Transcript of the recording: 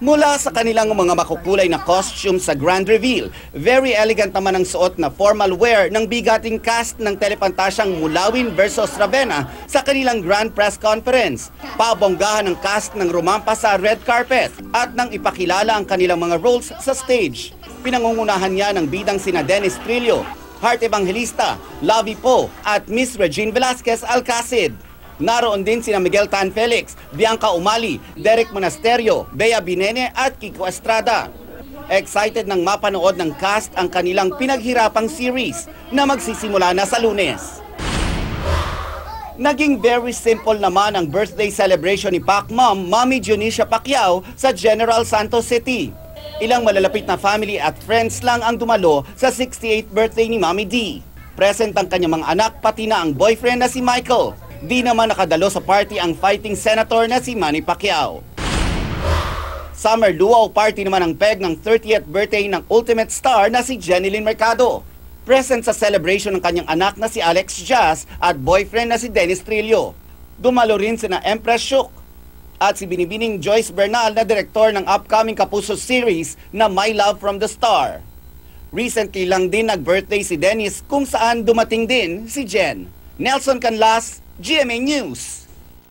Mula sa kanilang mga makukulay na costume sa grand reveal, very elegant naman ang suot na formal wear ng bigating cast ng telepantasyang Mulawin versus Ravenna sa kanilang grand press conference. Pabonggahan ng cast ng rumampa sa red carpet at nang ipakilala ang kanilang mga roles sa stage. Pinangungunahan niya ng bidang sina Dennis Trillo, Heart Evangelista, Lavi Poe at Miss Regine Velasquez Alcacid. Naroon din sina Miguel Tan Felix, Bianca Umali, Derek Monasterio, Bea Binene at Kiko Estrada. Excited nang mapanood ng cast ang kanilang pinaghirapang series na magsisimula na sa Lunes. Naging very simple naman ang birthday celebration ni Pacmam, Mami Dionisio Pacquiao sa General Santos City. Ilang malalapit na family at friends lang ang dumalo sa 68th birthday ni Mami D. Present ang kanyang mga anak pati na ang boyfriend na si Michael. Di naman nakadalo sa party ang fighting senator na si Manny Pacquiao. Summer luau party naman ang peg ng 30th birthday ng ultimate star na si Jenilyn Mercado. Present sa celebration ng kanyang anak na si Alex Jazz at boyfriend na si Dennis Trillo. Dumalo rin sina Empress Shook at si Binibining Joyce Bernal na direktor ng upcoming Kapuso series na My Love from the Star. Recently lang din nag-birthday si Dennis kung saan dumating din si Jen. Nelson Canlas, GMA News.